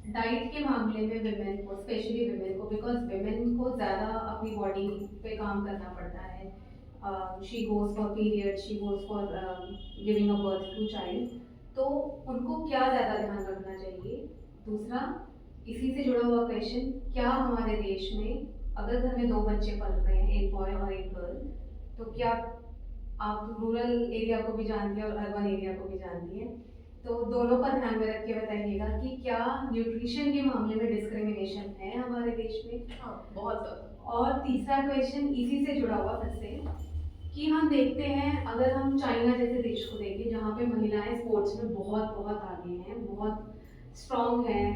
Diet के मामले में विमेन को, स्पेशली विमेन को, बिकॉज विमेन को ज़्यादा अपनी बॉडी पे काम करना पड़ता है। She goes for period, she goes for giving a birth to child. तो उनको क्या ज़्यादा ध्यान रखना चाहिए? दूसरा, इसी से जुड़ा हुआ क्वेश्चन, क्या हमारे देश में अगर घर में दो बच्चे पल रहे हैं, एक बॉय और एक गर्ल, तो क्या, आप रूरल एरिया को भी जानती हैं और अर्बन एरिया को भी जानती हैं, तो दोनों का ध्यान में रख के बताइएगा कि क्या न्यूट्रिशन के मामले में डिस्क्रिमिनेशन है हमारे देश में? हाँ, बहुत ज़्यादा। और तीसरा क्वेश्चन इसी से जुड़ा हुआ फिर से, कि हम देखते हैं, अगर हम चाइना जैसे देश को देखें जहाँ पे महिलाएं स्पोर्ट्स में बहुत बहुत आगे हैं, बहुत स्ट्रांग हैं,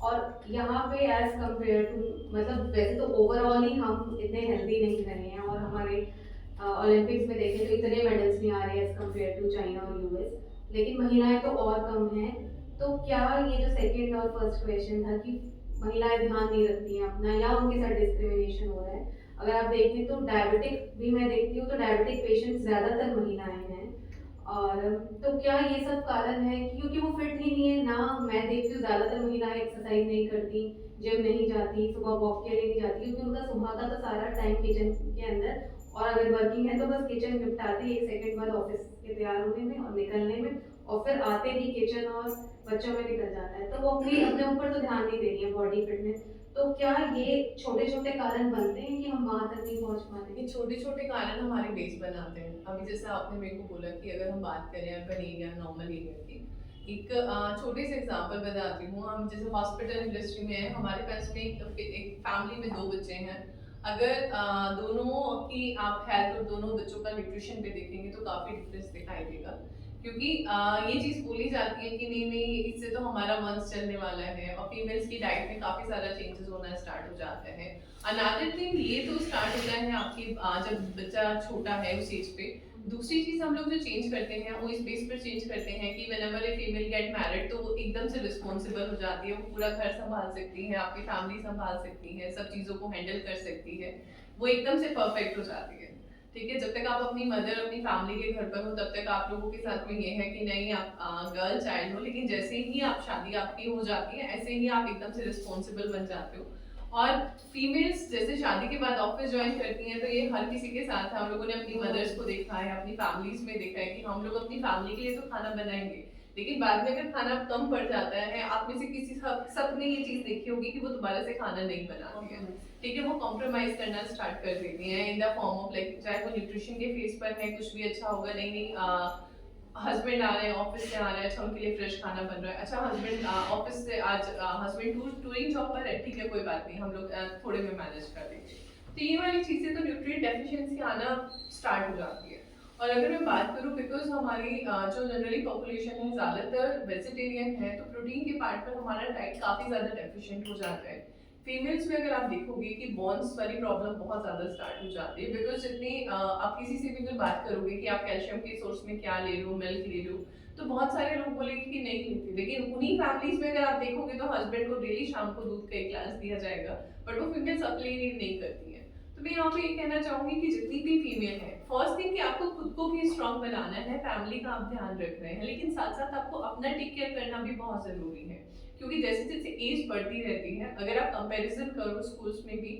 और यहाँ पे एज कम्पेयर टू, मतलब वैसे तो ओवरऑल ही हम इतने हेल्दी नहीं रहे हैं, और हमारे ओलंपिक्स में देखें तो इतने मेडल्स नहीं आ रहे एज कम्पेयर टू चाइना और यूएस, लेकिन महिलाएं तो और कम हैं। तो क्या ये जो सेकेंड और फर्स्ट क्वेश्चन था कि महिलाएं ध्यान नहीं रखती हैं अपना, या उनके साथ डिस्क्रिमिनेशन हो रहा है, अगर आप देखें तो डायबिटिक भी मैं देखती हूँ तो डायबिटिक पेशेंट ज़्यादातर महिलाएं हैं। और तो क्या ये सब कारण है क्योंकि वो फिट ही नहीं है ना? मैं देखती हूँ ज़्यादातर महिलाएं एक्सरसाइज नहीं करती, जिम नहीं जाती, सुबह वॉक के लिए नहीं जाती, क्योंकि उनका सुबह का तो सारा टाइम किचन के अंदर, और अगर वर्किंग है तो बस किचन निपटाते ही 1 सेकंड बाद ऑफिस के तैयार होने में और निकलने में, और फिर आते ही किचन और बच्चों में निकल जाता है, तो वो अपनी अपने ऊपर तो ध्यान नहीं दे रही है बॉडी फिटनेस। तो क्या ये छोटे छोटे कारण बनते हैं कि हम वहां तक नहीं पहुंच पाते? ये छोटे-छोटे कारण हमारे बेस बनाते हैं। अभी जैसे आपने मेरे को बोला कि अगर हम बात करें अर्बन एरिया, नॉर्मल एरिया की, एक छोटे से एग्ज़ाम्पल बताती हूँ। हम जैसे हॉस्पिटल इंडस्ट्री में हैं, हमारे पास में एक फैमिली में 2 बच्चे हैं। अगर दोनों की आप हेल्थ और दोनों बच्चों का न्यूट्रिशन पे देखेंगे तो काफ़ी डिफरेंस दिखाई देगा। क्योंकि ये चीज़ बोली जाती है कि नहीं-नहीं इससे तो हमारा वंश चलने वाला है, और फीमेल्स की डाइट में काफ़ी सारा चेंजेस होना स्टार्ट हो जाता है। अनदर थिंग ये तो स्टार्ट होता है आपकी जब बच्चा छोटा है उस एज पे। दूसरी चीज़ हम लोग जो चेंज करते हैं वो इस बेस पर चेंज करते हैं कि whenever a female get married तो वो एकदम से रिस्पॉन्सिबल हो जाती है, वो पूरा घर संभाल सकती है, आपकी फैमिली संभाल सकती है, सब चीज़ों को हैंडल कर सकती है, वो एकदम से परफेक्ट हो जाती है। ठीक है, जब तक आप अपनी मदर अपनी फैमिली के घर पर हो तब तक आप लोगों के साथ में ये है कि नहीं आप गर्ल चाइल्ड हो, लेकिन जैसे ही आप शादी आपकी हो जाती है ऐसे ही आप एकदम से रिस्पॉन्सिबल बन जाते हो। और फीमेल्स जैसे शादी के बाद ऑफिस ज्वाइन करती हैं तो ये हर किसी के साथ है। हम लोगों ने अपनी मदर्स को देखा है, अपनी फैमिलीज में देखा है कि हम लोग अपनी फैमिली के लिए तो खाना बनाएंगे, लेकिन बाद में अगर खाना कम पड़ जाता है, आप में से किसी सबने ये चीज देखी होगी कि वो दोबारा से खाना नहीं बनाती है। ठीक है, वो कॉम्प्रोमाइज करना स्टार्ट कर देती हैं in the form of like, चाहे वो न्यूट्रिशन के फेस पर है, कुछ भी अच्छा होगा, नहीं नहीं हस्बैंड आ रहे हैं ऑफिस से आ रहे हैं, अच्छा उनके लिए फ्रेश खाना बन रहा है, अच्छा हस्बैंड ऑफिस से आज हस्बैंड टूरिंग जॉब पर है, ठीक है कोई बात नहीं, हम लोग थोड़े में मैनेज कर लेंगे। तो ये वाली चीज़ें तो न्यूट्रिएंट डेफिशिएंसी आना स्टार्ट हो जाती है। और अगर मैं बात करूँ बिकॉज हमारी जो जनरली पॉपुलेशन है ज़्यादातर वेजिटेरियन है, तो प्रोटीन के पार्ट पर हमारा डाइट काफ़ी ज़्यादा डेफिशिएंट हो जाता है। फीमेल्स में अगर आप देखोगे कि बोन्स वाली प्रॉब्लम बहुत ज़्यादा स्टार्ट हो जाती है, बिकॉज जितनी आप किसी से भी अगर बात करोगे कि आप कैल्शियम के सोर्स में क्या ले रहे हो, मिल्क ले रहे हो, तो बहुत सारे लोग बोलेंगे कि नहीं लेते, लेकिन उन्हीं फैमिलीज में अगर आप देखोगे तो हस्बैंड को डेली शाम को दूध का एक ग्लास दिया जाएगा, बट वो फीमेल्स अप्लाई नहीं करती हैं। तो मैं यहाँ पे ये कहना चाहूंगी कि जितनी भी फीमेल है, फर्स्ट थिंग कि आपको खुद को भी स्ट्रांग बनाना है, फैमिली का आप ध्यान रख रहे हैं, लेकिन साथ साथ आपको अपना टेक केयर करना भी बहुत जरूरी है। क्योंकि जैसे जैसे एज बढ़ती रहती है, अगर आप कंपैरिजन करो स्कूल्स में भी,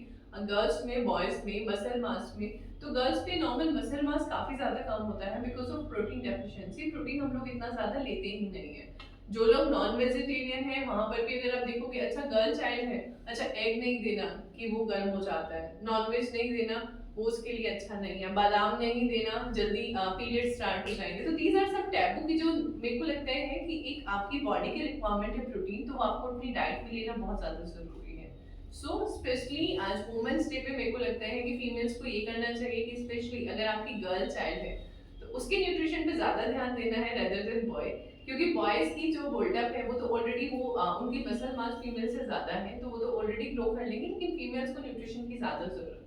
गर्ल्स में बॉयज में मसल मास में, तो गर्ल्स पे नॉर्मल मसल मास काफी ज्यादा कम होता है because of protein deficiency. Protein हम लोग इतना ज्यादा लेते ही नहीं है। जो लोग नॉन वेजिटेरियन है वहां पर भी अगर आप देखोगे, अच्छा गर्ल चाइल्ड है, अच्छा एग नहीं देना कि वो गर्म हो जाता है, नॉन वेज नहीं देना वो उसके लिए अच्छा नहीं है, बादाम नहीं देना जल्दी पीरियड स्टार्ट हो जाएंगे। तो दीज आर सब टैबू की जो मेरे को लगता है कि एक आपकी बॉडी की रिक्वायरमेंट है प्रोटीन, तो आपको अपनी डाइट में लेना बहुत ज्यादा जरूरी है। सो स्पेशली आज वुमेन्स डे पे मेरे को लगता है कि फीमेल्स को ये करना चाहिए कि स्पेशली अगर आपकी गर्ल चाइल्ड है तो उसके न्यूट्रिशन पे ज्यादा ध्यान देना है रेदर देन बॉय। क्योंकि बॉयज की जो बिल्डअप है वो तो ऑलरेडी वो उनकी मसल मास फीमेल से ज्यादा है, तो वो तो ऑलरेडी ग्रो कर लेंगे, लेकिन फीमेल्स को न्यूट्रिशन की ज्यादा जरूरत है।